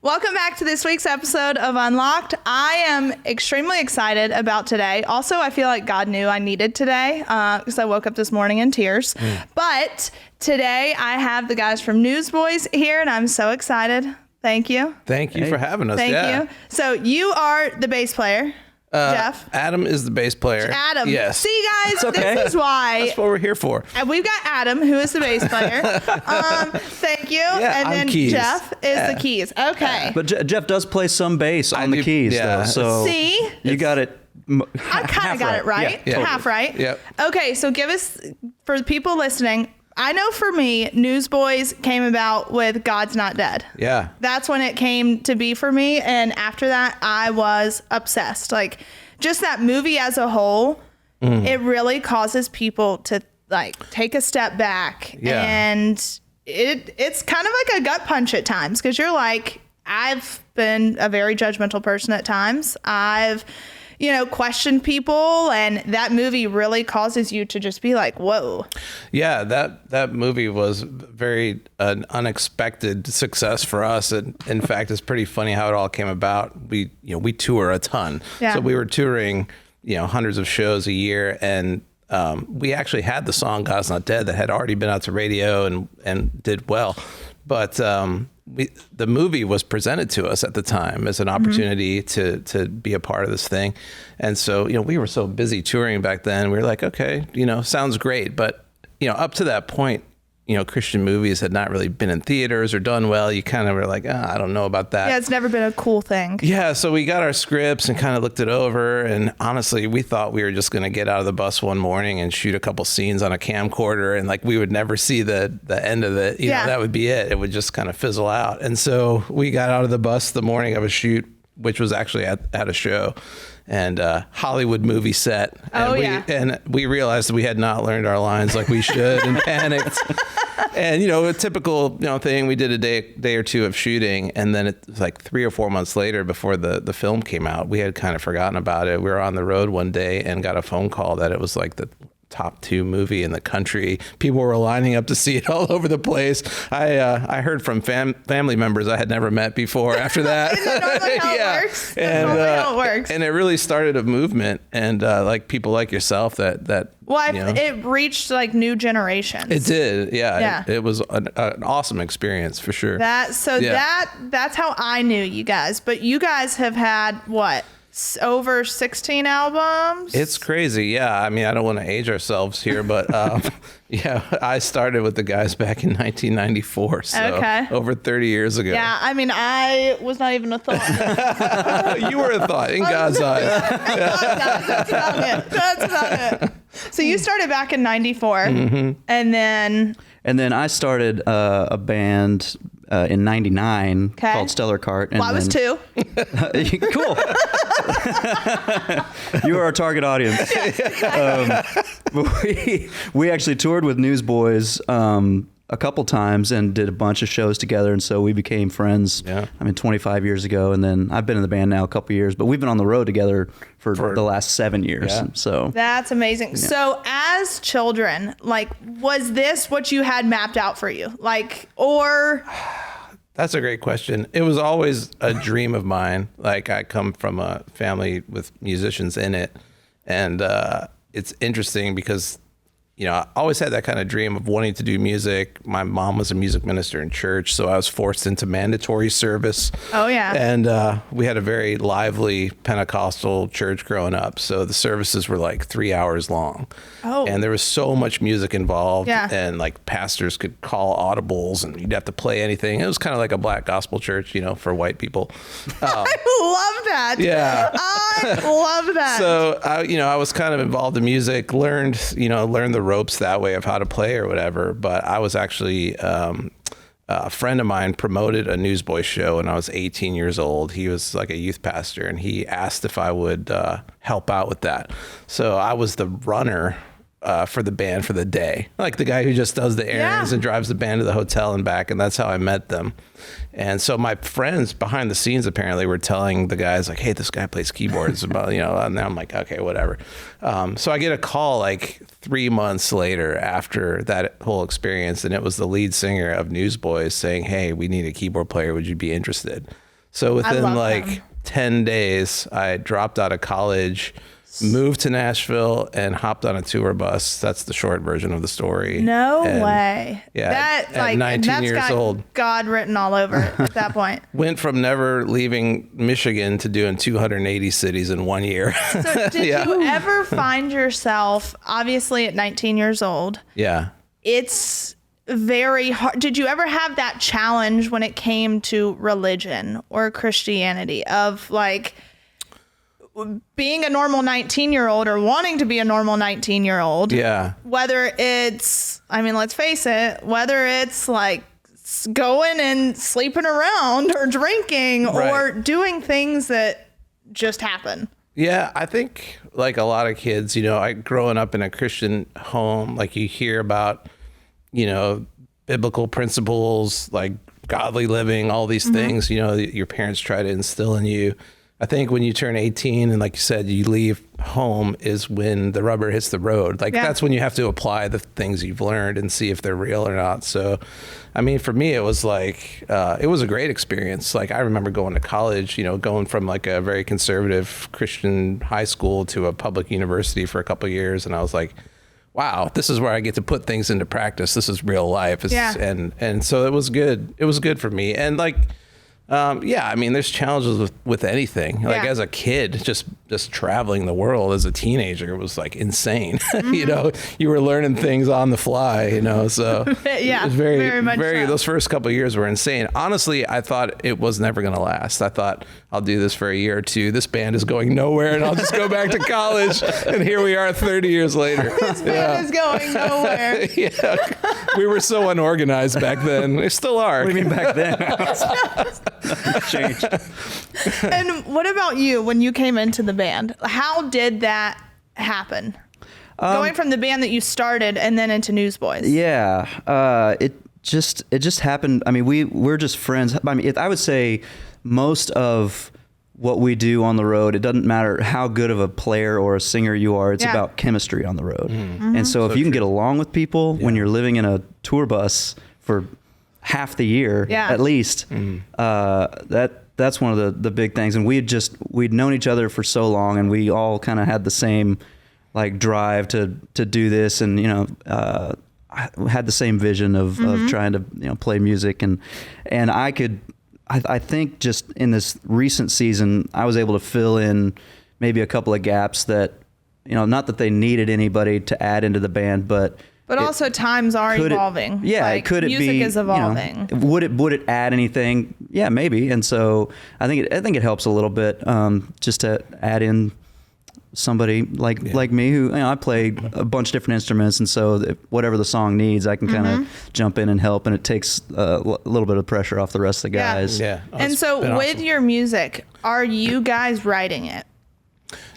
Welcome back to this week's episode of Unlocked. I am extremely excited about today. Also, I feel like God knew I needed today because I woke up this morning in tears. But today I have the guys from Newsboys here, and I'm so excited. Thank you. Thank you for having us. Thank you. So you are the bass player. Jeff. Adam is the bass player. Adam. Yes. See, guys, this is why. That's what we're here for. And we've got Adam, who is the bass player. Thank you. Yeah, and then keys. Jeff is the keys. Okay. But Jeff does play some bass on the keys, though. So see? You got it. I kind of got it right. Yeah, half right. Yep. Okay, so give us, for the people listening, I know for me, Newsboys came about with God's Not Dead. Yeah. That's when it came to be for me. And after that, I was obsessed. Like, just that movie as a whole, it really causes people to, like, take a step back. Yeah. And it's kind of like a gut punch at times because you're like, I've been a very judgmental person at times. I've questioned people, and that movie really causes you to just be like, whoa. Yeah, that movie was very an unexpected success for us. And in fact, it's pretty funny how it all came about. We tour a ton. Yeah. So we were touring, hundreds of shows a year, and we actually had the song God's Not Dead that had already been out to radio and did well. But the movie was presented to us at the time as an opportunity to be a part of this thing. And so, we were so busy touring back then. We were like, okay, sounds great. But, up to that point, Christian movies had not really been in theaters or done well. You kind of were like, I don't know about that. Yeah, it's never been a cool thing. Yeah, so we got our scripts and kind of looked it over. And honestly, we thought we were just going to get out of the bus one morning and shoot a couple scenes on a camcorder. And like we would never see the end of it. You know, that would be it. It would just kind of fizzle out. And so we got out of the bus the morning of a shoot, which was actually at a show. And Hollywood movie set. And we realized that we had not learned our lines like we should and panicked. And, a typical, thing, we did a day or two of shooting. And then it's like 3 or 4 months later before the film came out, we had kind of forgotten about it. We were on the road one day and got a phone call that it was like the top 2 movie in the country. People were lining up to see it all over the place. I heard from family members I had never met before after that. Isn't that normally how it works? And, how it works. And it really started a movement, and like people like yourself that it reached like new generations. It did, yeah. It was an awesome experience for sure. That's how I knew you guys. But you guys have had what? Over 16 albums? It's crazy. Yeah. I mean, I don't want to age ourselves here, but I started with the guys back in 1994. So over 30 years ago. Yeah. I mean, I was not even a thought. You were a thought in God's eyes. That's about it. So you started back in 94 and then I started a band in 99 called Stellar Kart. And I was 2. Cool. You are our target audience. We actually toured with Newsboys a couple times and did a bunch of shows together, and so we became friends. Yeah. 25 years ago, and then I've been in the band now a couple years, but we've been on the road together for the last 7 years. Yeah. So that's amazing. Yeah. So as children, like, was this what you had mapped out for you? Like, or... That's a great question. It was always a dream of mine. Like, I come from a family with musicians in it, and it's interesting because I always had that kind of dream of wanting to do music. My mom was a music minister in church, so I was forced into mandatory service. Oh, yeah. And we had a very lively Pentecostal church growing up, so the services were like 3 hours long. Oh. And there was so much music involved, and like pastors could call audibles, and you'd have to play anything. It was kind of like a black gospel church, for white people. I love that. Yeah. I love that. So, I was kind of involved in music, learned the ropes that way of how to play or whatever. But I was actually a friend of mine promoted a Newsboys show when I was 18 years old. He was like a youth pastor, and he asked if I would help out with that. So I was the runner for the band for the day, like the guy who just does the errands and drives the band to the hotel and back. And that's how I met them. And so my friends behind the scenes apparently were telling the guys like, hey, this guy plays keyboards about, and I'm like, okay, whatever. So I get a call like 3 months later after that whole experience. And it was the lead singer of Newsboys saying, hey, we need a keyboard player. Would you be interested? So within like him. 10 days, I dropped out of college, moved to Nashville, and hopped on a tour bus. That's the short version of the story. No way. Yeah, at 19 years got old. God written all over it at that point. Went from never leaving Michigan to doing 280 cities in 1 year. So did you ever find yourself, obviously at 19 years old, Yeah. it's very hard. Did you ever have that challenge when it came to religion or Christianity of like being a normal 19-year-old or wanting to be a normal 19-year-old? Yeah. Whether it's, I mean, let's face it, whether it's like going and sleeping around or drinking or doing things that just happen. Yeah, I think like a lot of kids, you know, growing up in a Christian home, like you hear about, you know, biblical principles, like godly living, all these things, you know, your parents try to instill in you. I think when you turn 18 and like you said, you leave home is when the rubber hits the road. Like that's when you have to apply the things you've learned and see if they're real or not. So, I mean, for me, it was like, it was a great experience. Like I remember going to college, you know, going from like a very conservative Christian high school to a public university for a couple of years. And I was like, wow, this is where I get to put things into practice. This is real life. And so it was good. It was good for me. And like, I mean, there's challenges with anything. Like as a kid, just traveling the world as a teenager was like insane. You know, you were learning things on the fly, you know, so it was very much so. Those first couple of years were insane. Honestly, I thought it was never going to last. I thought I'll do this for a year or two. This band is going nowhere and I'll just go back to college. And here we are 30 years later. This band is going nowhere. We were so unorganized back then. We still are. What do you mean back then? Changed. And what about you when you came into the band? How did that happen? Going from the band that you started and then into Newsboys. Yeah. It just happened. I mean, we're just friends. I mean, I would say most of what we do on the road, it doesn't matter how good of a player or a singer you are. It's about chemistry on the road. And so if you can get along with people when you're living in a tour bus for half the year at least, that's one of the big things. And we'd known each other for so long, and we all kind of had the same like drive to do this, and you know, had the same vision of trying to, you know, play music, and I think just in this recent season I was able to fill in maybe a couple of gaps that, you know, not that they needed anybody to add into the band, but also times are evolving. Music is evolving. You know, would it add anything? Yeah, maybe. And so I think it helps a little bit, just to add in somebody like me who, you know, I play a bunch of different instruments, and so whatever the song needs, I can kind of jump in and help, and it takes a little bit of pressure off the rest of the guys. Yeah. And so with your music, are you guys writing it?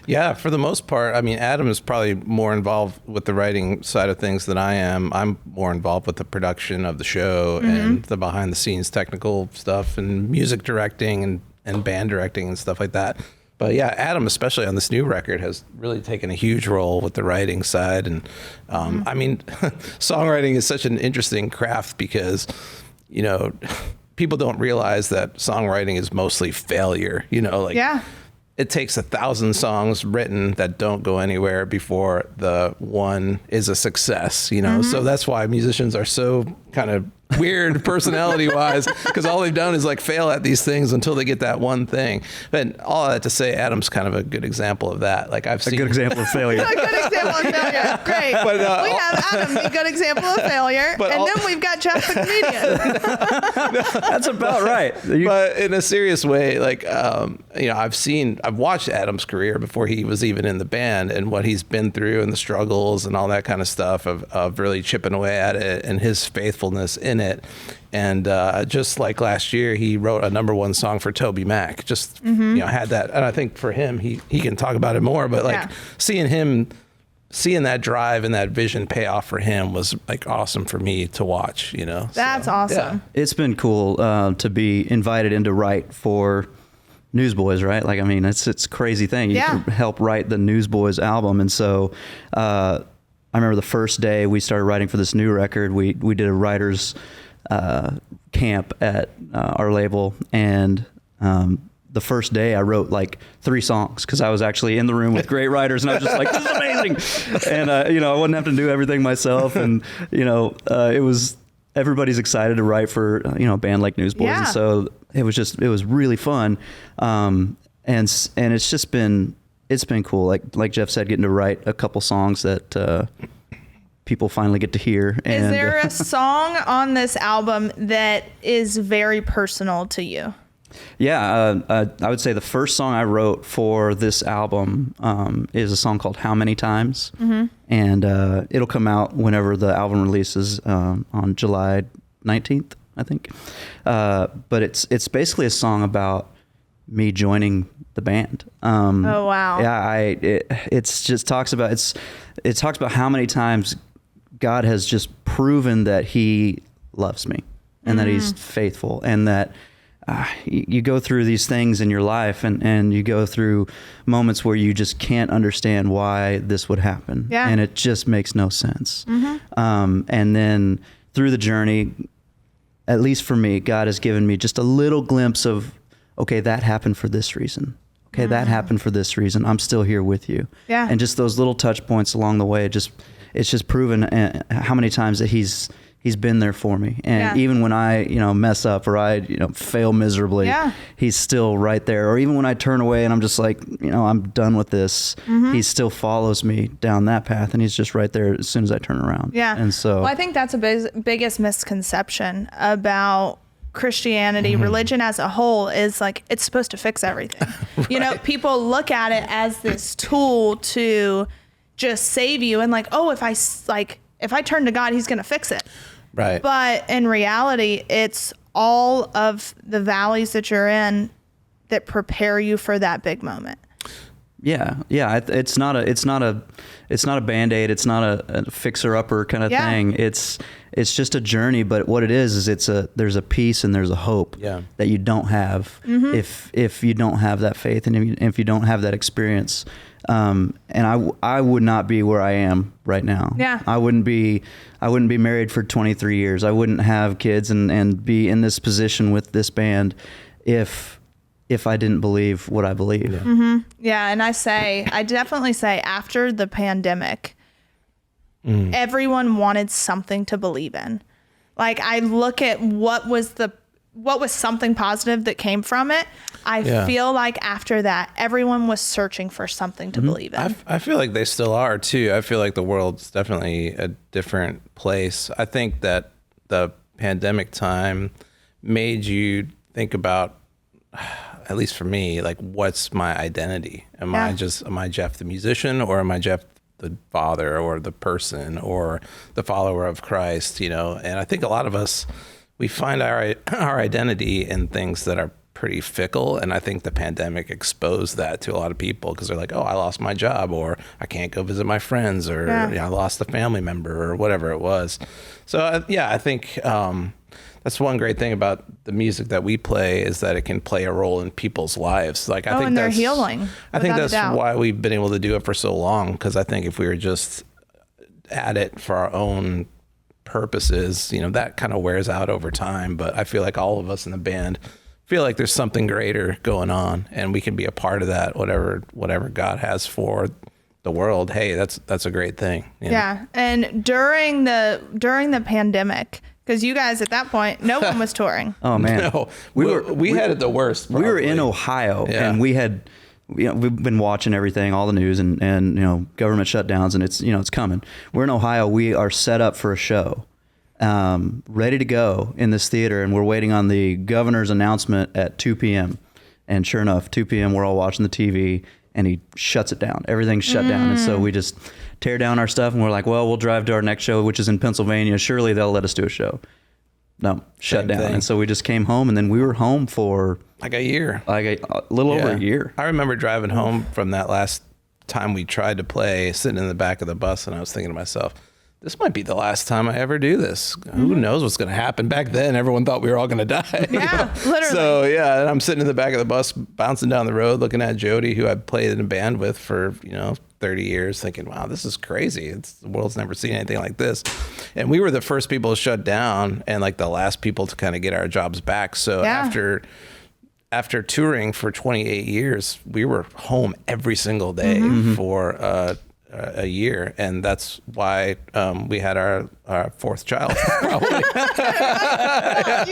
Yeah, for the most part. I mean, Adam is probably more involved with the writing side of things than I am. I'm more involved with the production of the show and the behind the scenes technical stuff and music directing and band directing and stuff like that. But yeah, Adam, especially on this new record, has really taken a huge role with the writing side. And I mean, songwriting is such an interesting craft because, you know, people don't realize that songwriting is mostly failure, you know, like it takes 1,000 songs written that don't go anywhere before the one is a success, you know? So that's why musicians are so kind of weird personality wise, because all they've done is like fail at these things until they get that one thing. But all that to say, Adam's kind of a good example of that. Like I've seen a good example of failure. A good example of failure. Great. But, we have Adam, a good example of failure, and then we've got Jeff the comedian. That's about right. But in a serious way, like you know, I've watched Adam's career before he was even in the band, and what he's been through and the struggles and all that kind of stuff of really chipping away at it, and his faithfulness in it. And just like last year, he wrote a #1 song for Toby Mac. Just you know, had that, and I think for him, he can talk about it more. But like seeing that drive and that vision pay off for him was like awesome for me to watch. You know, that's awesome. Yeah. It's been cool to be invited in to write for Newsboys, right? Like, I mean, it's a crazy thing. You can help write the Newsboys album, and so. I remember the first day we started writing for this new record, we did a writer's camp at our label, and The first day I wrote like 3 songs because I was actually in the room with great writers, and I was just like, this is amazing. And, I wouldn't have to do everything myself. And, it was, everybody's excited to write for, a band like Newsboys. Yeah. And so it was really fun. And it's been cool. Like Jeff said, getting to write a couple songs that, people finally get to hear. And, is there a song on this album that is very personal to you? Yeah, I would say the first song I wrote for this album is a song called How Many Times? Mm-hmm. And it'll come out whenever the album releases on July 19th, I think. But it's basically a song about me joining the band. Oh, wow. Yeah, it talks about how many times God has just proven that he loves me and that he's faithful, and that you go through these things in your life, and you go through moments where you just can't understand why this would happen. Yeah. And it just makes no sense. Mm-hmm. And then through the journey, at least for me, God has given me just a little glimpse of, okay, that happened for this reason. Okay, that happened for this reason. I'm still here with you. Yeah. And just those little touch points along the way, it's just proven how many times that he's been there for me. And even when I, mess up or I, fail miserably, he's still right there. Or even when I turn away and I'm just like, I'm done with this, he still follows me down that path, and he's just right there as soon as I turn around. Yeah. And so, well, I think that's a biggest misconception about Christianity, religion as a whole, is like it's supposed to fix everything. Right. People look at it as this tool to just save you, and like, oh, if I turn to God, he's going to fix it. Right. But in reality, it's all of the valleys that you're in that prepare you for that big moment. Yeah. It's not a Band-Aid. It's not a fixer-upper kind of thing. It's just a journey. But what it is there's a peace and there's a hope that you don't have if you don't have that faith, and if you don't have that experience. And I would not be where I am right now. Yeah. I wouldn't be married for 23 years. I wouldn't have kids and be in this position with this band if I didn't believe what I believe. Yeah. Mm-hmm. Yeah. And I definitely say after the pandemic, everyone wanted something to believe in. Like, I look at what was something positive that came from it. I feel like after that, everyone was searching for something to believe in. I feel like they still are too. I feel like the world's definitely a different place. I think that the pandemic time made you think about, at least for me, like, what's my identity? Am I Jeff the musician, or am I Jeff the father, or the person, or the follower of Christ? And I think a lot of us, we find our identity in things that are pretty fickle. And I think the pandemic exposed that to a lot of people, because they're like, oh, I lost my job, or I can't go visit my friends, or I lost a family member, or whatever it was. So I think that's one great thing about the music that we play, is that it can play a role in people's lives. Like, I think and they're healing. I think that's why we've been able to do it for so long. Because I think if we were just at it for our own purposes, that kind of wears out over time. But I feel like all of us in the band feel like there's something greater going on, and we can be a part of that. Whatever God has for the world, hey, that's a great thing. Yeah. And during the pandemic, because you guys at that point, no one was touring. Oh man, no, we had it the worst. Probably. We were in Ohio, and we had, we've been watching everything, all the news, and government shutdowns, and it's coming. We're in Ohio. We are set up for a show, ready to go in this theater, and we're waiting on the governor's announcement at 2 p.m. And sure enough, 2 p.m. we're all watching the TV, and he shuts it down. Everything's shut down, and so we just tear down our stuff, and we're like, well, we'll drive to our next show, which is in Pennsylvania. Surely they'll let us do a show. No, shut down. And so we just came home, and then we were home for like a year, like a little over a year. I remember driving home from that last time we tried to play, sitting in the back of the bus, and I was thinking to myself, this might be the last time I ever do this. Who knows what's going to happen? Back then, everyone thought we were all going to die. Yeah, literally. So and I'm sitting in the back of the bus, bouncing down the road, looking at Jody, who I'd played in a band with for 30 years, thinking, wow, this is crazy. The world's never seen anything like this. And we were the first people to shut down, and like the last people to kind of get our jobs back. So after after touring for 28 years, we were home every single day for a year, and that's why we had our fourth child. You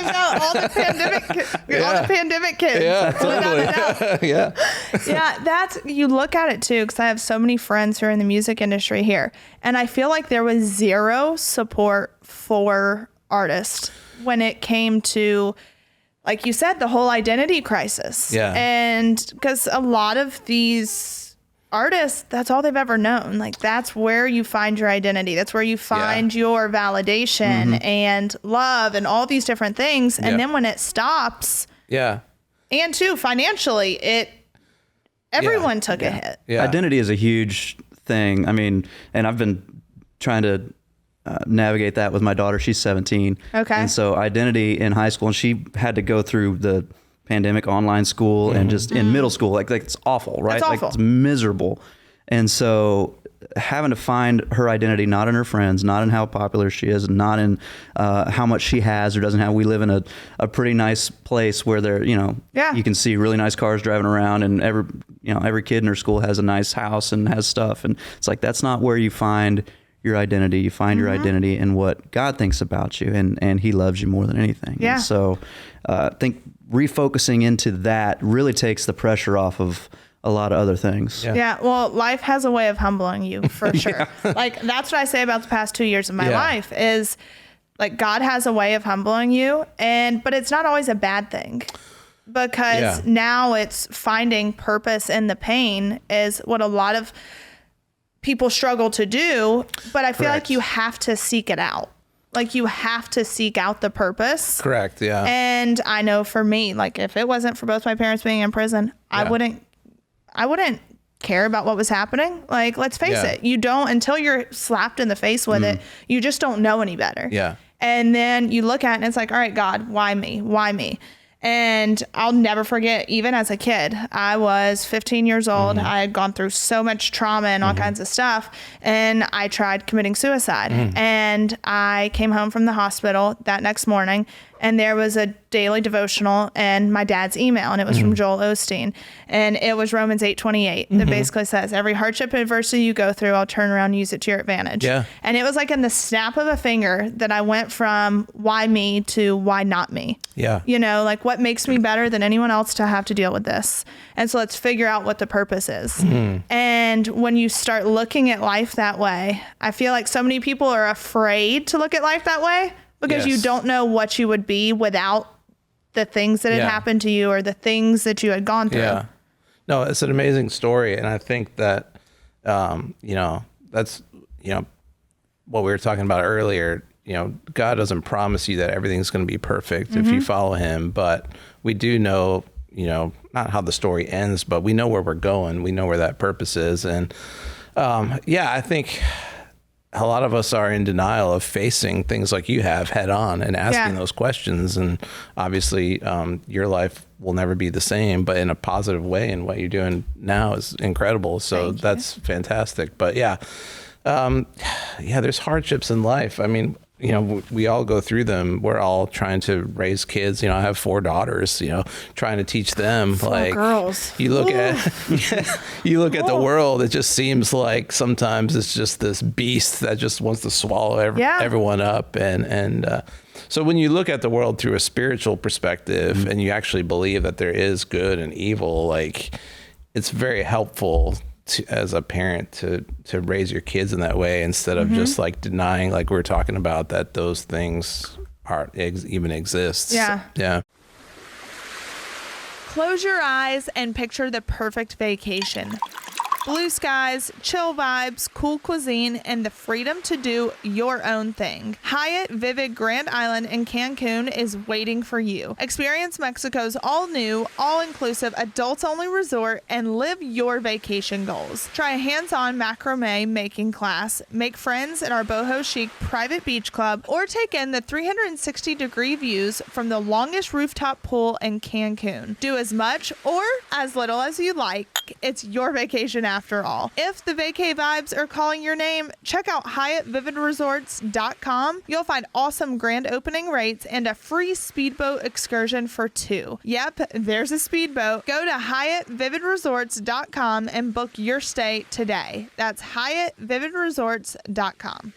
know, all the pandemic kids. Yeah, totally. Yeah, that's, you look at it too, because I have so many friends who are in the music industry here, and I feel like there was zero support for artists when it came to, like you said, the whole identity crisis. Yeah. And because a lot of these artists, that's all they've ever known. Like, that's where you find your identity. That's where you find your validation and love and all these different things. And then when it stops, and too, financially, everyone took a hit. Yeah. Identity is a huge thing. I mean, and I've been trying to navigate that with my daughter. She's 17. Okay. And so identity in high school, and she had to go through the pandemic online school and just in middle school, like it's awful, right? It's awful. Like it's miserable. And so having to find her identity, not in her friends, not in how popular she is, not in how much she has or doesn't have. We live in a pretty nice place where there, you can see really nice cars driving around, and every kid in her school has a nice house and has stuff. And it's like, that's not where you find your identity. You find your identity in what God thinks about you, and he loves you more than anything. Yeah. And so I think refocusing into that really takes the pressure off of a lot of other things. Yeah. Well, life has a way of humbling you, for sure. Like, that's what I say about the past 2 years of my life is, like, God has a way of humbling you, but it's not always a bad thing, because now it's finding purpose in the pain is what a lot of people struggle to do. But I feel like you have to seek it out. Like, you have to seek out the purpose. Correct. Yeah. And I know for me, like, if it wasn't for both my parents being in prison, I wouldn't care about what was happening. Like, let's face it, you don't, until you're slapped in the face with it, you just don't know any better. Yeah. And then you look at it and it's like, all right, God, why me? Why me? And I'll never forget, even as a kid, I was 15 years old. I had gone through so much trauma and all kinds of stuff. And I tried committing suicide. And I came home from the hospital that next morning, and there was a daily devotional and my dad's email, and it was from Joel Osteen, and it was Romans 8:28 that basically says, every hardship and adversity you go through, I'll turn around and use it to your advantage. Yeah. And it was like in the snap of a finger that I went from why me to why not me. Yeah. Like, what makes me better than anyone else to have to deal with this? And so let's figure out what the purpose is. And when you start looking at life that way, I feel like so many people are afraid to look at life that way, because you don't know what you would be without the things that had happened to you or the things that you had gone through. Yeah. No, it's an amazing story. And I think that, that's, what we were talking about earlier. God doesn't promise you that everything's going to be perfect if you follow him. But we do know, not how the story ends, but we know where we're going. We know where that purpose is. And I think a lot of us are in denial of facing things like you have head on and asking those questions. And obviously your life will never be the same, but in a positive way. And what you're doing now is incredible. So that's fantastic. But there's hardships in life. I mean, we all go through them. We're all trying to raise kids. I have 4 daughters, trying to teach them. 4 like girls. You look at the world, it just seems like sometimes it's just this beast that just wants to swallow everyone up. And so when you look at the world through a spiritual perspective and you actually believe that there is good and evil, like, it's very helpful as a parent to raise your kids in that way, instead of just like denying, like we were talking about, that those things even exist. Yeah. Close your eyes and picture the perfect vacation. Blue skies, chill vibes, cool cuisine, and the freedom to do your own thing. HYATT VIVID Grand Island in Cancun is waiting for you. Experience Mexico's all-new, all-inclusive, adults-only resort and live your vacation goals. Try a hands-on macrame making class, make friends at our boho chic private beach club, or take in the 360-degree views from the longest rooftop pool in Cancun. Do as much or as little as you like. It's your vacation after after all. If the vacay vibes are calling your name, check out HYATTVividResorts.com. You'll find awesome grand opening rates and a free speedboat excursion for 2. Yep, there's a speedboat. Go to HYATTVividResorts.com and book your stay today. That's HYATTVividResorts.com.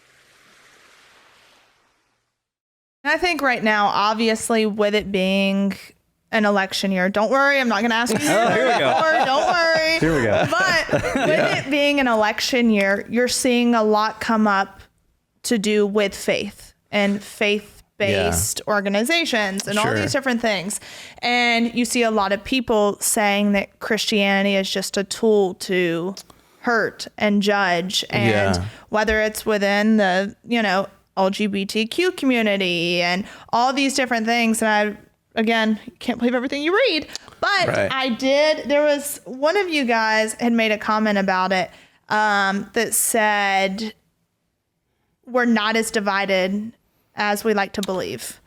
I think right now, obviously, with it being an election year, don't worry, I'm not going to ask you. Oh, here we go. Don't worry. Here we go. But with it being an election year, you're seeing a lot come up to do with faith and faith-based organizations and all these different things. And you see a lot of people saying that Christianity is just a tool to hurt and judge. And whether it's within the, LGBTQ community and all these different things. And I, again, can't believe everything you read, but there was one of you guys had made a comment about it that said, we're not as divided as we like to believe.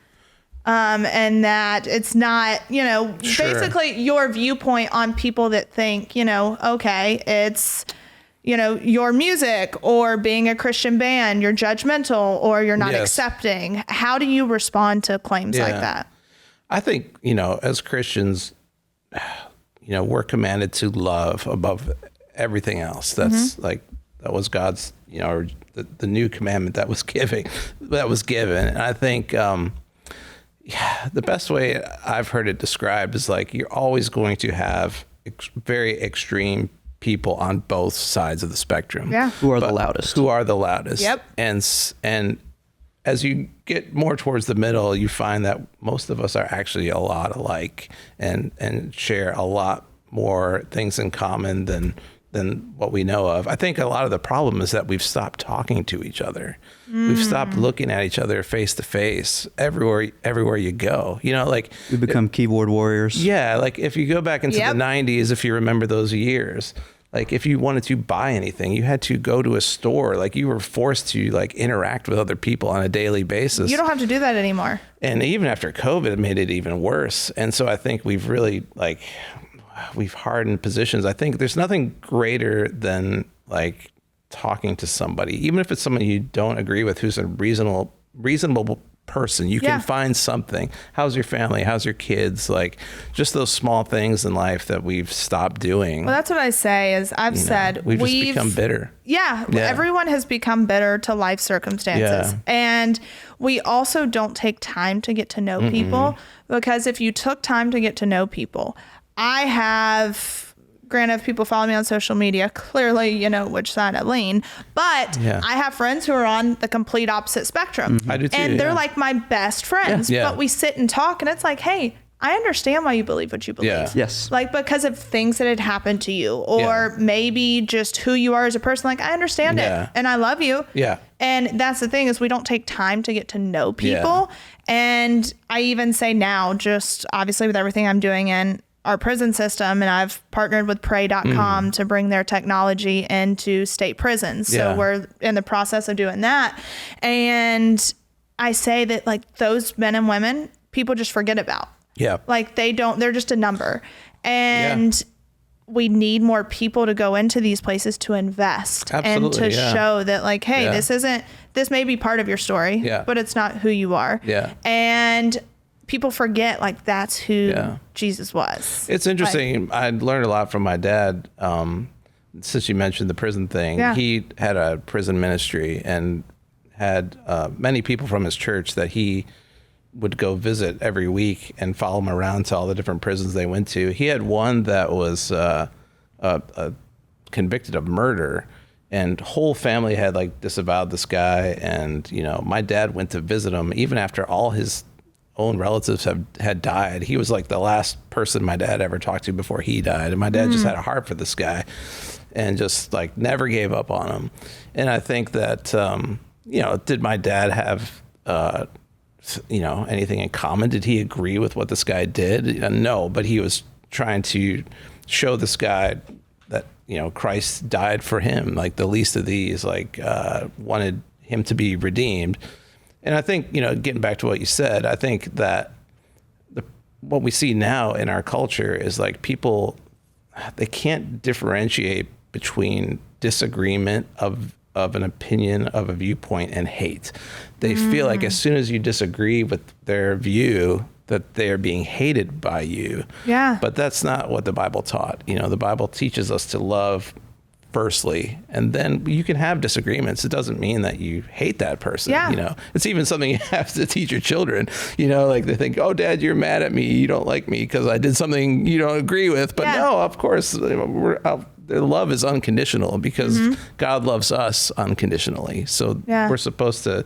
And that it's not, basically your viewpoint on people that think, okay, it's, your music or being a Christian band, you're judgmental or you're not accepting. How do you respond to claims like that? I think, as Christians, we're commanded to love above everything else. That's that was God's, or the new commandment that was given. And I think, the best way I've heard it described is like, you're always going to have very extreme people on both sides of the spectrum. Yeah. Who are the loudest. Yep. And as you get more towards the middle, you find that most of us are actually a lot alike and share a lot more things in common than what we know of. I think a lot of the problem is that we've stopped talking to each other. We've stopped looking at each other face to face everywhere you go. We become keyboard warriors. Yeah, like if you go back into the 90s, if you remember those years, like if you wanted to buy anything, you had to go to a store. Like you were forced to like interact with other people on a daily basis. You don't have to do that anymore. And even after COVID, it made it even worse. And so I think we've really we've hardened positions. I think there's nothing greater than like talking to somebody, even if it's someone you don't agree with, who's a reasonable person. You can find something. How's your family? How's your kids? Like just those small things in life that we've stopped doing. Well, that's what I say is I've said we've just become bitter. Yeah. Everyone has become bitter to life circumstances. Yeah. And we also don't take time to get to know people, because if you took time to get to know people, granted, if people follow me on social media, clearly you know which side I lean, but I have friends who are on the complete opposite spectrum. I do too. And they're like my best friends, but we sit and talk and it's like, hey, I understand why you believe what you believe. Yeah. Yes. Like because of things that had happened to you or maybe just who you are as a person. Like I understand it and I love you. Yeah. And that's the thing is we don't take time to get to know people. And I even say now, just obviously with everything I'm doing in our prison system, and I've partnered with pray.com to bring their technology into state prisons. So we're in the process of doing that. And I say that like those men and women, people just forget about. Yeah. Like they're just a number. And we need more people to go into these places to invest and to show that like, hey, this may be part of your story, but it's not who you are. Yeah. And people forget like that's who Jesus was. It's interesting. I learned a lot from my dad. Since you mentioned the prison thing, he had a prison ministry and had many people from his church that he would go visit every week and follow him around to all the different prisons they went to. He had one that was convicted of murder, and whole family had like disavowed this guy. And my dad went to visit him even after all his own relatives had died. He was like the last person my dad ever talked to before he died. And my dad just had a heart for this guy and just like never gave up on him. And I think that, did my dad have, anything in common? Did he agree with what this guy did? No, but he was trying to show this guy that, Christ died for him, like the least of these, like wanted him to be redeemed. And I think, getting back to what you said, I think that what we see now in our culture is like people, they can't differentiate between disagreement of an opinion, of a viewpoint, and hate. They feel like as soon as you disagree with their view, that they're being hated by you. Yeah. But that's not what the Bible taught. The Bible teaches us to love firstly, and then you can have disagreements. It doesn't mean that you hate that person. Yeah. It's even something you have to teach your children. Like they think, oh, Dad, you're mad at me. You don't like me because I did something you don't agree with. But no, of course, love is unconditional because God loves us unconditionally. So we're supposed to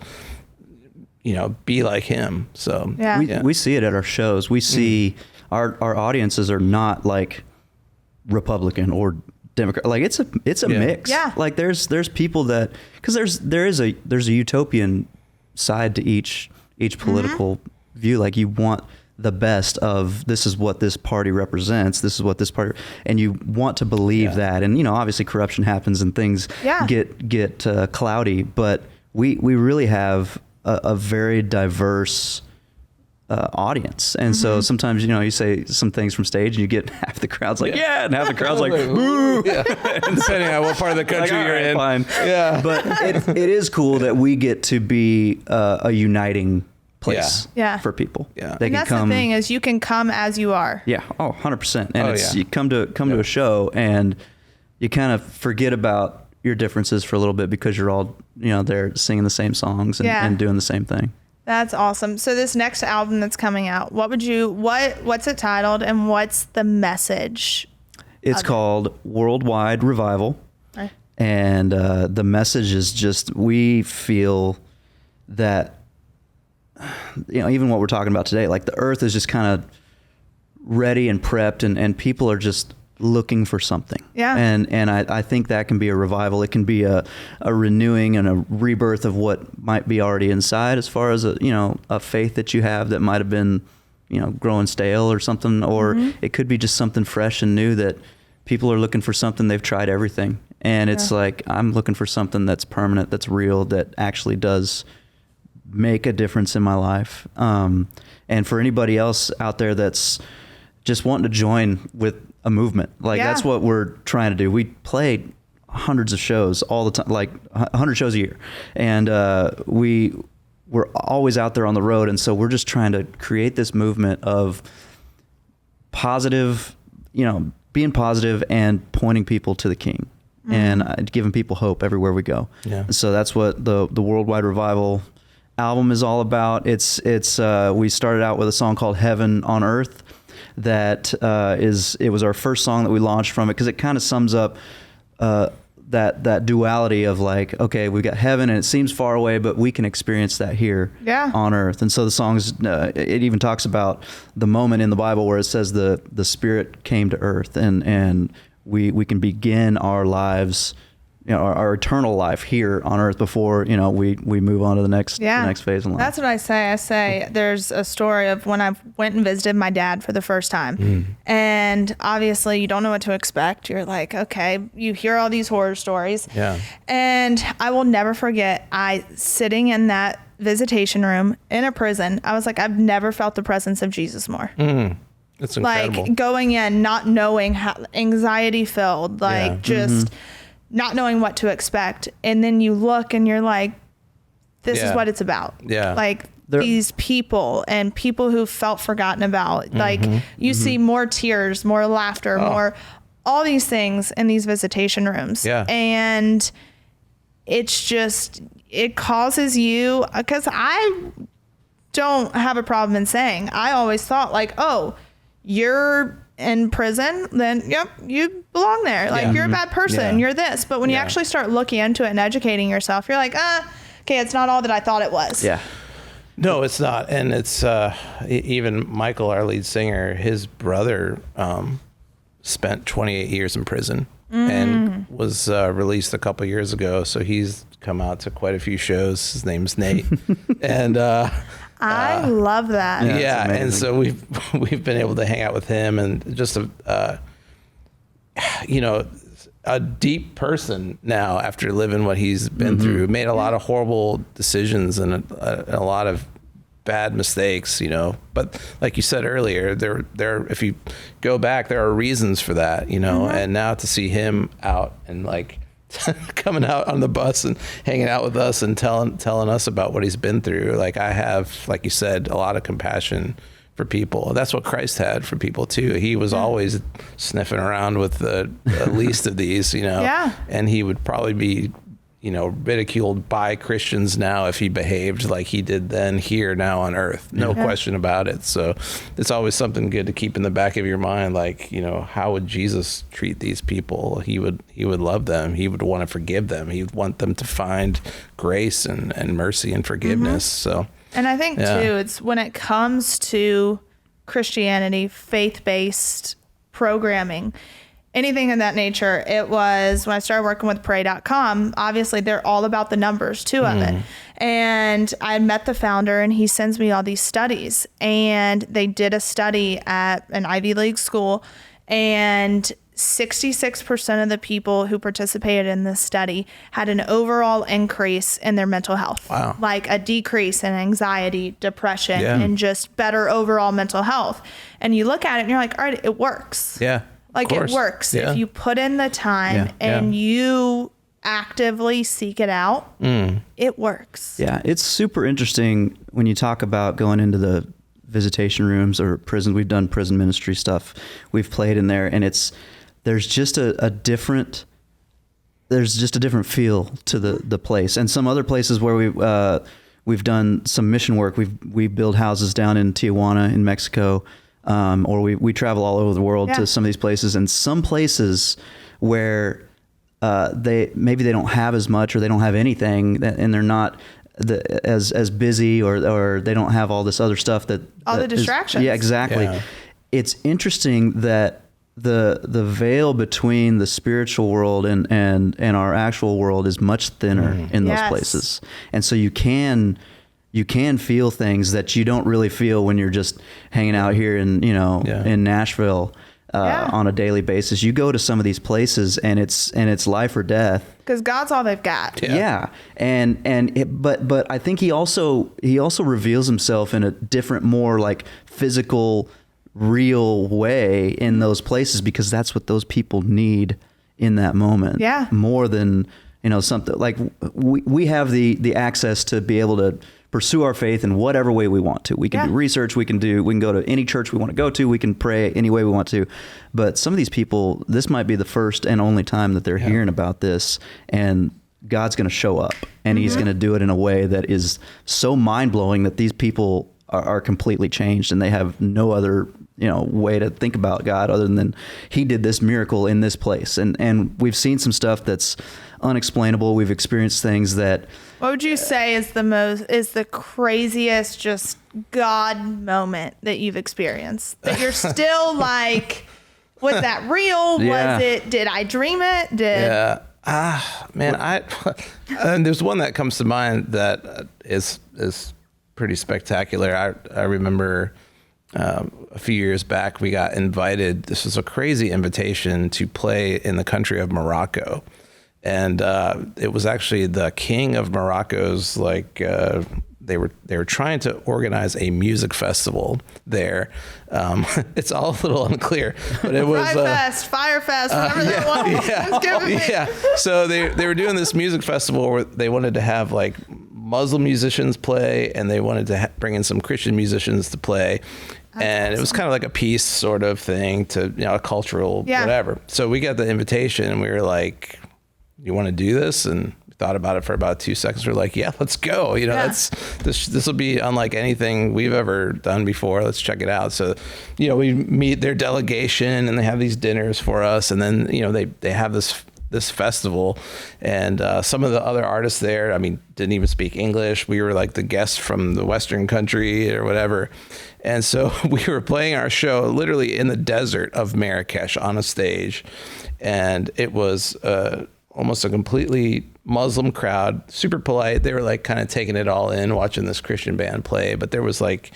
be like him. So we see it at our shows. We see our audiences are not like Republican or Democrat. Like it's a mix. Yeah. Like there's people that, because there's a utopian side to each political view. Like you want the best of, this is what this party represents. This is what this party, and you want to believe that. And obviously corruption happens and things get cloudy, but we really have a very diverse audience. And so sometimes, you say some things from stage and you get half the crowd's like, yeah, and half the crowd's like, boo. Depending on what part of the country you're in. Fine. Yeah. But it is cool that we get to be a uniting place for people. Yeah. And that's the thing, is you can come as you are. Yeah. Oh, 100%. And you come to a show and you kind of forget about your differences for a little bit because you're all, there singing the same songs and doing the same thing. That's awesome. So this next album that's coming out, what's it titled and what's the message? It's called Worldwide Revival. Okay. And the message is just, we feel that, even what we're talking about today, like the earth is just kind of ready and prepped and people are just looking for something. Yeah. And I think that can be a revival. It can be a renewing and a rebirth of what might be already inside, as far as a faith that you have that might have been, growing stale or something, or it could be just something fresh and new that people are looking for something. They've tried everything. And it's like, I'm looking for something that's permanent, that's real, that actually does make a difference in my life. And for anybody else out there that's just wanting to join with a movement, that's what we're trying to do. We play hundreds of shows all the time, like 100 shows a year, and we're always out there on the road. And so we're just trying to create this movement of positive, being positive and pointing people to the King and giving people hope everywhere we go. Yeah. So that's what the Worldwide Revival album is all about. It's we started out with a song called Heaven on Earth. It was our first song that we launched from it, because it kind of sums up that duality of like, okay, we've got heaven and it seems far away, but we can experience that here on earth. And so the song's it even talks about the moment in the Bible where it says the Spirit came to earth, and we can begin our lives, our eternal life here on earth before, we move on to the next phase in life. That's what I say. I say there's a story of when I went and visited my dad for the first time. And obviously you don't know what to expect. You're like, okay, you hear all these horror stories. Yeah. And I will never forget, sitting in that visitation room in a prison, I was like, I've never felt the presence of Jesus more. That's incredible. Like going in, not knowing how, anxiety filled, just not knowing what to expect. And then you look and you're like, this is what it's about. Yeah. Like these people and people who felt forgotten about. Like you see more tears, more laughter, more, all these things in these visitation rooms. Yeah. And it's just, it causes you, because I don't have a problem in saying, I always thought like, oh, you're in prison, then you belong there. Like you're a bad person, you're this. But when you actually start looking into it and educating yourself, you're like, okay, it's not all that I thought it was. Yeah. No, it's not. And it's even Michael, our lead singer, his brother spent 28 years in prison and was released a couple years ago. So he's come out to quite a few shows. His name's Nate. And I love that. Yeah, and so we've been able to hang out with him, and just a deep person now after living what he's been through. Made a lot of horrible decisions and a lot of bad mistakes, but like you said earlier, there, if you go back, there are reasons for that, and now to see him out and like coming out on the bus and hanging out with us and telling us about what he's been through. Like I have, like you said, a lot of compassion for people. That's what Christ had for people too. He was always sniffing around with the least of these, and he would probably be, ridiculed by Christians now if he behaved like he did then, here, now on earth. No question about it. So it's always something good to keep in the back of your mind. Like, how would Jesus treat these people? He would love them. He would want to forgive them. He would want them to find grace and mercy and forgiveness. So, and I think too, it's when it comes to Christianity, faith-based programming, anything of that nature. It was when I started working with pray.com, obviously they're all about the numbers too of it. And I had met the founder and he sends me all these studies, and they did a study at an Ivy League school, and 66% of the people who participated in this study had an overall increase in their mental health. Wow. Like a decrease in anxiety, depression, and just better overall mental health. And you look at it and you're like, all right, it works. Yeah. Like it works. If you put in the time and you actively seek it out, it works. Yeah, it's super interesting when you talk about going into the visitation rooms or prison. We've done prison ministry stuff. We've played in there, and there's just a different feel to the place. And some other places where we've done some mission work. We build houses down in Tijuana in Mexico. Or we travel all over the world to some of these places, and some places where they don't have as much, or they don't have anything, and they're not as busy, or they don't have all this other stuff that the distractions. Exactly. Yeah. It's interesting that the veil between the spiritual world and our actual world is much thinner in those places, and so you can feel things that you don't really feel when you're just hanging out here in Nashville on a daily basis. You go to some of these places and it's life or death. Because God's all they've got. Yeah. But I think he also reveals himself in a different, more like physical, real way in those places, because that's what those people need in that moment. Yeah. More than, something like we have the access to be able to pursue our faith in whatever way we want to. We can do research. We can go to any church we want to go to. We can pray any way we want to. But some of these people, this might be the first and only time that they're hearing about this, and God's going to show up, and he's going to do it in a way that is so mind blowing that these people are completely changed, and they have no other way to think about God other than he did this miracle in this place. And we've seen some stuff that's unexplainable. We've experienced things that. What would you say is the craziest just God moment that you've experienced? That you're still like, was that real? Was it, did I dream it? And there's one that comes to mind that is pretty spectacular. I remember a few years back, we got invited. This was a crazy invitation to play in the country of Morocco. And it was actually the king of Morocco's, like, they were trying to organize a music festival there. It's all a little unclear, but it was Firefest, whatever that was. So they were doing this music festival where they wanted to have like Muslim musicians play, and they wanted to bring in some Christian musicians to play. And it was kind of like a peace sort of thing to, a cultural whatever. So we got the invitation and we were like, you want to do this? And we thought about it for about 2 seconds. We're like, yeah, let's go. This will be unlike anything we've ever done before. Let's check it out. So, we meet their delegation and they have these dinners for us. And then, they have this festival, and some of the other artists there, didn't even speak English. We were like the guests from the Western country or whatever. And so we were playing our show literally in the desert of Marrakesh on a stage. And it was almost a completely Muslim crowd, super polite. They were like kind of taking it all in, watching this Christian band play. But there was like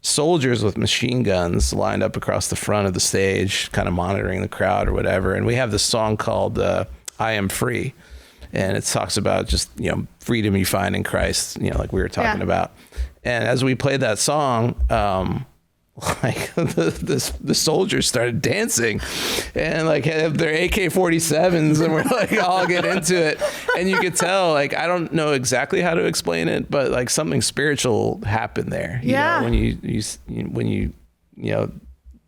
soldiers with machine guns lined up across the front of the stage, kind of monitoring the crowd or whatever. And we have this song called I Am Free. And it talks about just, freedom you find in Christ, like we were talking about. And as we played that song, like the soldiers started dancing and like have their AK-47s and we're like all get into it, and you could tell, like, I don't know exactly how to explain it, but like something spiritual happened there. You know, when you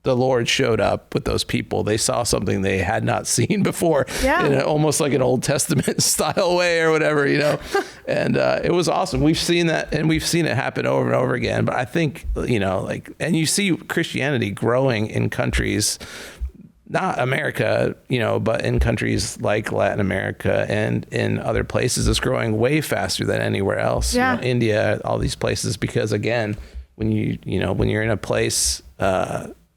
the Lord showed up with those people. They saw something they had not seen before, in almost like an Old Testament style way or whatever, and it was awesome. We've seen that, and we've seen it happen over and over again. But I think, and you see Christianity growing in countries, not America, but in countries like Latin America and in other places, it's growing way faster than anywhere else. India, all these places, because again, when you're in a place,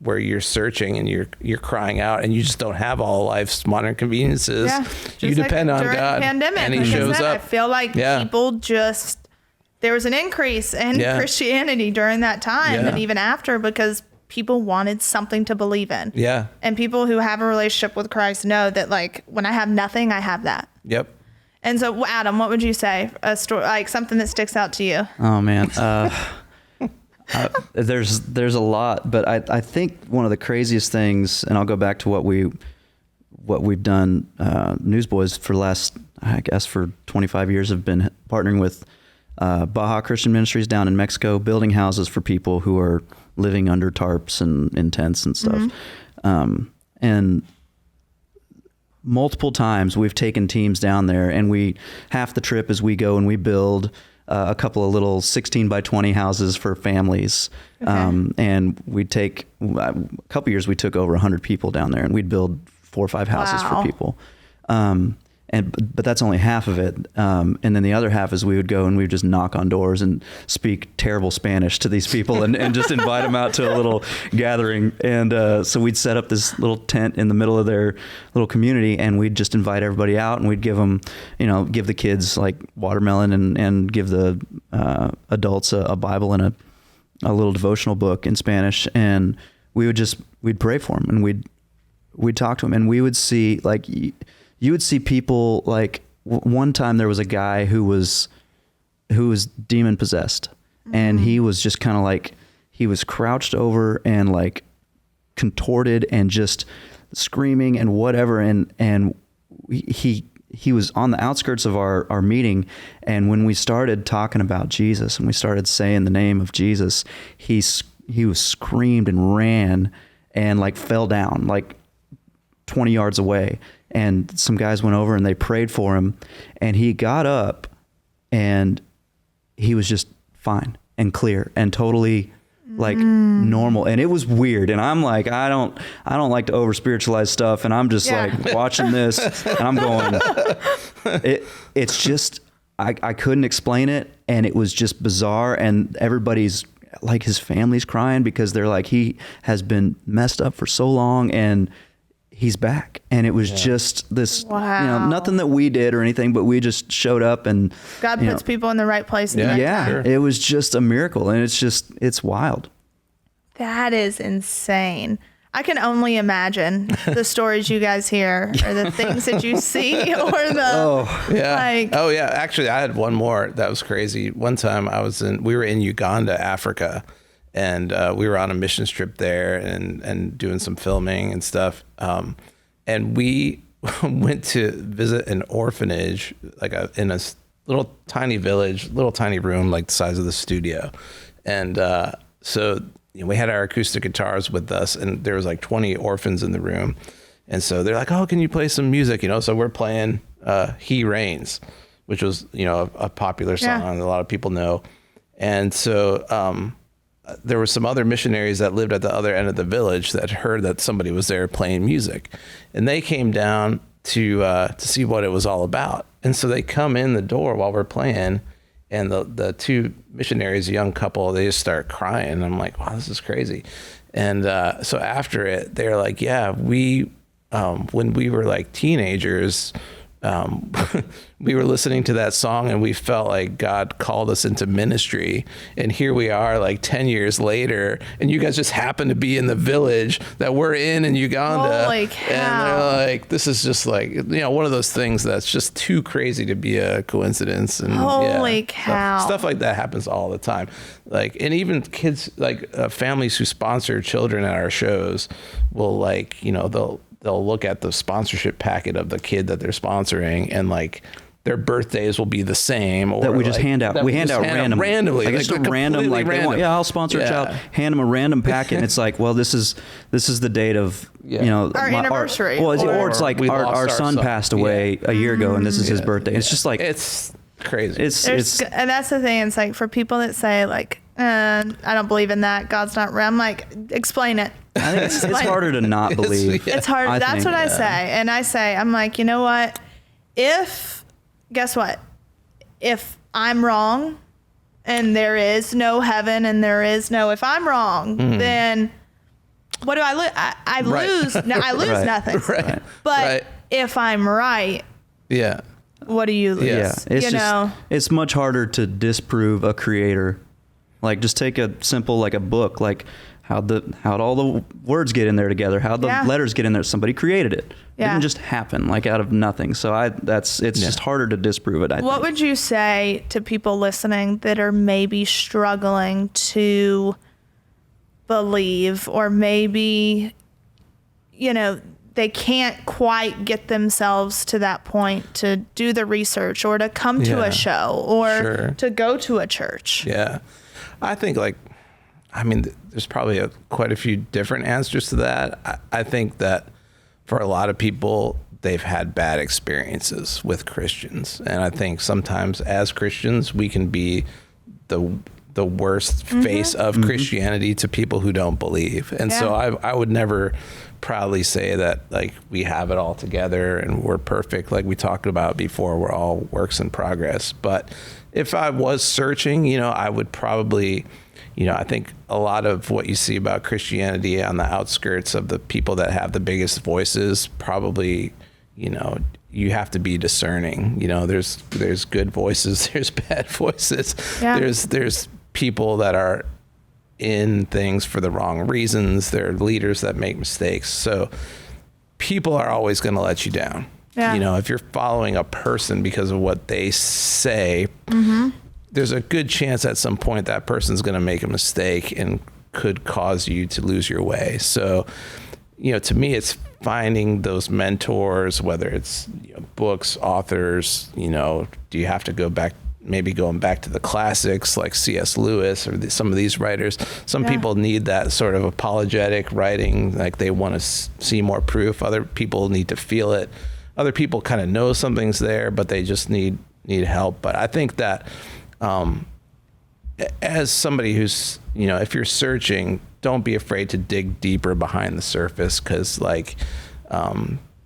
where you're searching and you're crying out and you just don't have all life's modern conveniences. You depend on God, pandemic, and he shows up. I feel like people there was an increase in Christianity during that time and even after, because people wanted something to believe in. And people who have a relationship with Christ know that, like, when I have nothing, I have that. And so, Adam, what would you say? A story, like something that sticks out to you? Oh man. There's a lot, but I think one of the craziest things, and I'll go back to what we've done, Newsboys for the last, I guess, for 25 years, have been partnering with Baja Christian Ministries down in Mexico, building houses for people who are living under tarps and in tents and stuff. And multiple times we've taken teams down there, and half the trip is we go and we build a couple of little 16 by 20 houses for families. And we'd take, a couple years we took over 100 people down there, and we'd build 4 or 5 houses for people. But that's only half of it. And then the other half is we would go and we would just knock on doors and speak terrible Spanish to these people and just invite them out to a little gathering. And so we'd set up this little tent in the middle of their little community, and we'd just invite everybody out, and we'd give them, give the kids like watermelon and give the adults a Bible and a little devotional book in Spanish. And we'd pray for them, and we'd talk to them, and we would see, like, you would see people, like, one time there was a guy who was demon possessed, and he was just kind of like, he was crouched over and like contorted and just screaming and whatever. And he was on the outskirts of our meeting. And when we started talking about Jesus and we started saying the name of Jesus, he was screamed and ran and like fell down like 20 yards away. And some guys went over and they prayed for him, and he got up and he was just fine and clear and totally like normal. And it was weird. And I'm like, I don't like to over spiritualize stuff. And I'm just like watching this and I'm going, it's just, I couldn't explain it. And it was just bizarre. And everybody's like, his family's crying because they're like, he has been messed up for so long and he's back. And it was just this, nothing that we did or anything, but we just showed up, and God puts people in the right place. It was just a miracle. And it's wild. That is insane. I can only imagine the stories you guys hear, or the things that you see, or Actually, I had one more that was crazy. One time we were in Uganda, Africa, and we were on a missions trip there and doing some filming and stuff. And we went to visit an orphanage, like in a little tiny village, little tiny room, like the size of the studio. And so we had our acoustic guitars with us, and there was like 20 orphans in the room. And so they're like, "Oh, can you play some music?" So we're playing He Reigns, which was, a popular song that a lot of people know. And so there were some other missionaries that lived at the other end of the village that heard that somebody was there playing music, and they came down to see what it was all about. And so they come in the door while we're playing, and the two missionaries, a young couple, they just start crying. And I'm like, wow, this is crazy. And so after it, they're like, yeah, we when we were like teenagers, we were listening to that song and we felt like God called us into ministry. And here we are like 10 years later, and you guys just happen to be in the village that we're in Uganda. Holy cow. And they're like, this is just like, one of those things that's just too crazy to be a coincidence. And Holy cow. Stuff like that happens all the time. Like, and even kids, like families who sponsor children at our shows will like, they'll look at the sponsorship packet of the kid that they're sponsoring, and like their birthdays will be the same. Or that we just like, hand out. We hand out randomly. Like it's a random, like random. I'll sponsor a child. Hand them a random packet. And it's like, well, this is the date of our anniversary. Or it's like our son passed away a year ago, and this is his birthday. It's just like it's crazy. And that's the thing. It's like for people that say like, I don't believe in that, God's not real. I'm like, explain it. I think it's harder to not believe. It's hard. That's what I say. And I say, I'm like, you know what? Guess what? If I'm wrong and there is no heaven and if I'm wrong, then what do I lose? I lose. No, I lose nothing. Right. But if I'm right, what do you lose? Yeah. It's much harder to disprove a creator. Like just take a simple, like a book, like how'd all the words get in there together, how'd the letters get in there. Somebody created it. It didn't just happen like out of nothing. So it's just harder to disprove it. What would you say to people listening that are maybe struggling to believe, or maybe, they can't quite get themselves to that point to do the research or to come to a show or to go to a church? Yeah. I think there's probably quite a few different answers to that. I think that for a lot of people, they've had bad experiences with Christians. And I think sometimes as Christians, we can be the worst face of Christianity to people who don't believe. And so I would never proudly say that like we have it all together and we're perfect. Like we talked about before, we're all works in progress. But if I was searching, I would probably, I think a lot of what you see about Christianity on the outskirts of the people that have the biggest voices, probably, you have to be discerning. There's good voices, there's bad voices. Yeah. There's people that are in things for the wrong reasons. There are leaders that make mistakes. So people are always going to let you down. Yeah. If you're following a person because of what they say, there's a good chance at some point that person's going to make a mistake and could cause you to lose your way. So, to me, it's finding those mentors, whether it's books, authors, do you have to go back, maybe going back to the classics like C.S. Lewis or some of these writers. Some people need that sort of apologetic writing, like they want to see more proof. Other people need to feel it. Other people kind of know something's there, but they just need help. But I think that as somebody who's, if you're searching, don't be afraid to dig deeper behind the surface, because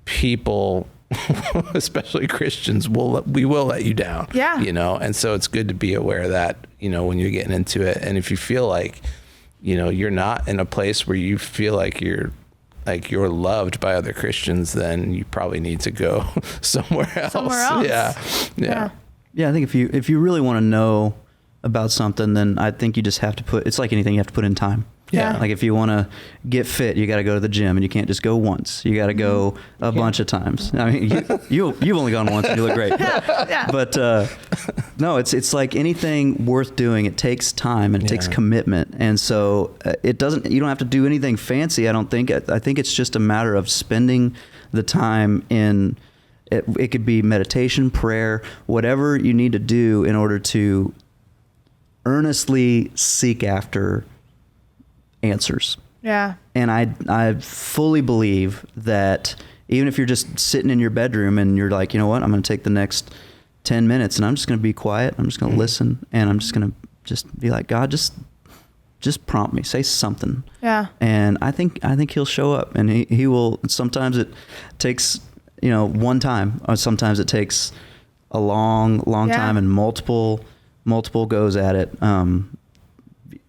people, especially Christians, we will let you down. Yeah. And so it's good to be aware of that, when you're getting into it. And if you feel like, you're not in a place where you feel like you're loved by other Christians, then you probably need to go somewhere else. Yeah. I think if you really want to know about something, then I think you just have to it's like anything, you have to put in time. Yeah. Like if you want to get fit, you got to go to the gym, and you can't just go once. You got to go a bunch of times. I mean, you've only gone once and you look great. Yeah. But no, it's like anything worth doing. It takes time and it takes commitment. And so you don't have to do anything fancy. I don't think. I think it's just a matter of spending the time in. It could be meditation, prayer, whatever you need to do in order to earnestly seek after answers. Yeah. And I fully believe that even if you're just sitting in your bedroom and you're like, you know what, I'm going to take the next 10 minutes and I'm just going to be quiet. I'm just going to listen, and I'm just going to just be like, God, just prompt me, say something. Yeah. And I think he'll show up, and he will. Sometimes it takes, one time, or sometimes it takes a long time and multiple goes at it.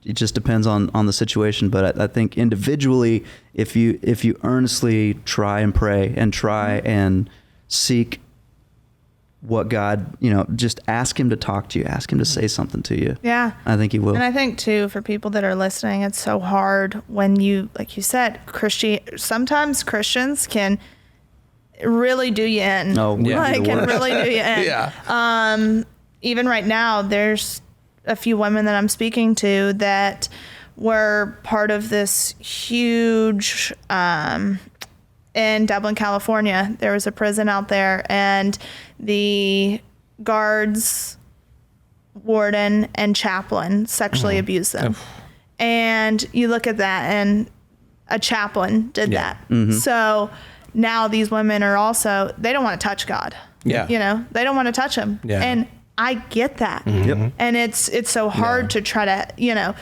It just depends on the situation, but I think individually, if you earnestly try and pray and try and seek what God, just ask him to talk to you, ask him to say something to you. Yeah. I think he will. And I think too, for people that are listening, it's so hard when you, like you said, sometimes Christians can really do you in. Oh, yeah. Like, can really do you in. Yeah. Even right now, there's a few women that I'm speaking to that were part of this huge, in Dublin, California, there was a prison out there, and the guards, warden, and chaplain sexually abused them. And you look at that, and a chaplain did that. So now these women are also, they don't want to touch God. Yeah. They don't want to touch him. Yeah. And I get that. Yep. And it's so hard to try to,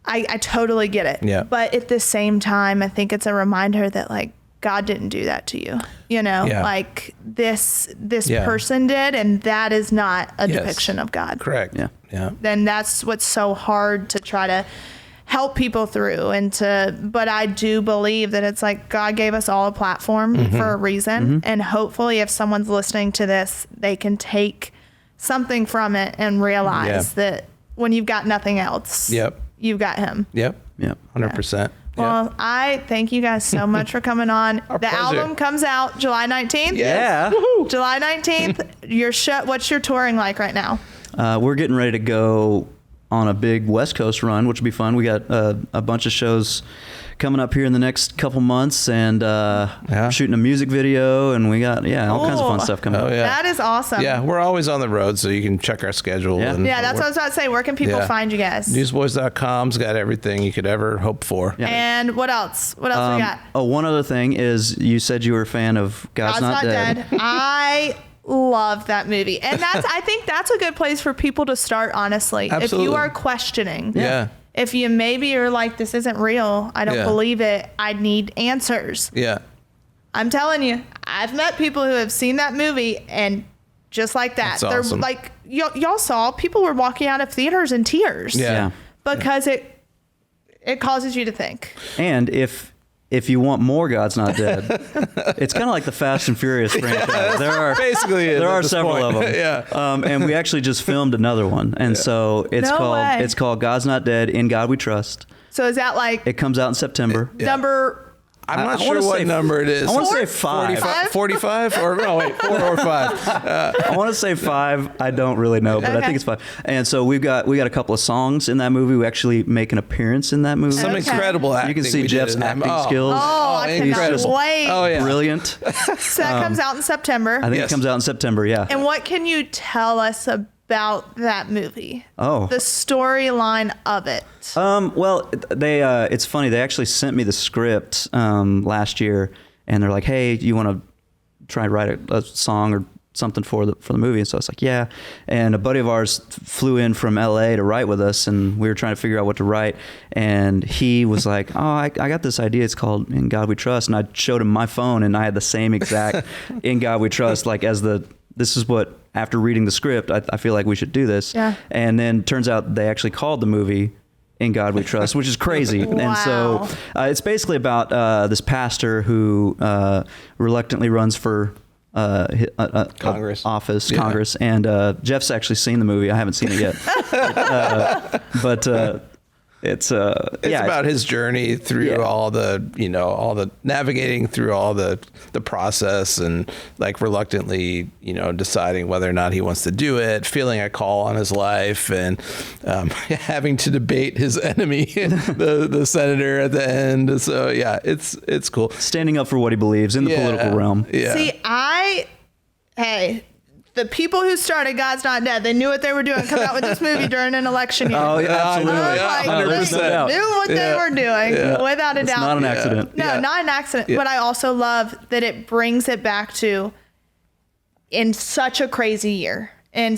I totally get it. Yeah. But at the same time, I think it's a reminder that, like, God didn't do that to you. Like this person did, and that is not a depiction of God. Correct. Yeah. Yeah. Then that's what's so hard to try to help people through but I do believe that it's like God gave us all a platform for a reason. And hopefully if someone's listening to this, they can take something from it and realize that when you've got nothing else, you've got him. Yep. 100%. Well, I thank you guys so much for coming on. Our the pleasure. Album comes out July 19th. Yeah. July 19th. What's your touring like right now? We're getting ready to go on a big West Coast run, which will be fun. We got a bunch of shows coming up here in the next couple months, and shooting a music video, and we got all kinds of fun stuff coming up. Yeah. That is awesome. Yeah, we're always on the road, so you can check our schedule. Yeah, that's what I was about to say. Where can people find you guys? Newsboys.com's got everything you could ever hope for. Yeah. And what else? What else we got? Oh, one other thing is, you said you were a fan of God's Not Dead. I love that movie, and I think that's a good place for people to start, honestly. Absolutely. If you are questioning, if you maybe are like, this isn't real, I don't believe it, I need answers. Yeah. I'm telling you, I've met people who have seen that movie, and just like that, That's awesome. they're like, y'all saw, people were walking out of theaters in tears. Yeah. Because it causes you to think. And if you want more God's Not Dead, it's kind of like the Fast and Furious franchise. There are several of them. Yeah. And we actually just filmed another one, and so it's called God's Not Dead, In God We Trust. So is that like It comes out in September. number? I'm not sure what number it is. I want to say 5. 45 or no, wait, 4 or 5. I want to say 5. I don't really know, but I think it's 5. And so we got a couple of songs in that movie. We actually make an appearance in that movie. Some incredible acting. You can see we Jeff's did in that. acting skills. Oh, I cannot wait. Oh, yeah. Brilliant. So that comes out in September. I think it comes out in September, yeah. And what can you tell us about that movie? Oh. The storyline of it. Well, it's funny. They actually sent me the script last year, and they're like, "Hey, you want to try and write a song or something for the movie?" And so I was like, "Yeah." And a buddy of ours flew in from LA to write with us, and we were trying to figure out what to write. And he was like, "Oh, I got this idea. It's called In God We Trust." And I showed him my phone, and I had the same exact In God We Trust, like this is what, after reading the script, I feel like we should do this. Yeah. And then turns out they actually called the movie In God We Trust, which is crazy. Wow. And so it's basically about this pastor who reluctantly runs for Congress. Congress. And Jeff's actually seen the movie. I haven't seen it yet. But it's about his journey through all the navigating through all the process, and like reluctantly, deciding whether or not he wants to do it, feeling a call on his life, and having to debate his enemy, the senator at the end. So yeah, it's cool. Standing up for what he believes in the political realm. Yeah. See, the people who started God's Not Dead, they knew what they were doing, come out with this movie during an election year. Oh, yeah, absolutely. They knew what they were doing, without a doubt. It's not an accident. No, not an accident. Yeah. But I also love that it brings it back to, in such a crazy year, and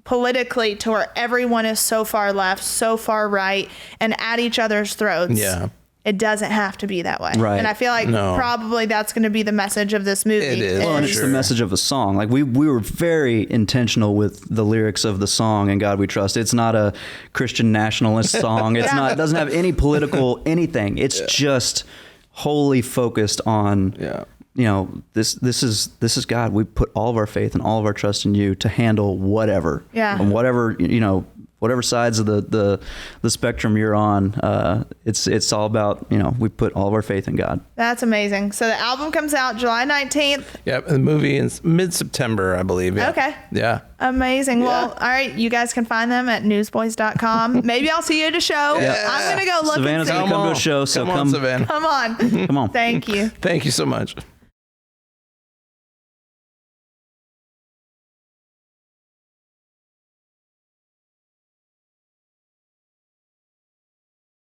politically, to where everyone is so far left, so far right, and at each other's throats. Yeah. It doesn't have to be that way. Right. And I feel like probably that's going to be the message of this movie. It is. Well, and it's the message of the song. Like we were very intentional with the lyrics of the song, In God We Trust. It's not a Christian nationalist song. It's not. It doesn't have any political anything. It's just wholly focused on this is God. We put all of our faith and all of our trust in you to handle whatever. Yeah. And whatever sides of the spectrum you're on, it's all about, we put all of our faith in God. That's amazing. So the album comes out July 19th. Yeah, the movie in mid-September, I believe. Yeah. Okay. Yeah. Amazing. Yeah. Well, all right, you guys can find them at newsboys.com. Maybe I'll see you at a show. Yeah. I'm going to go look Savannah's and see. going to come to a show, so come on, Savannah. Come on. Come on. Thank you. Thank you so much.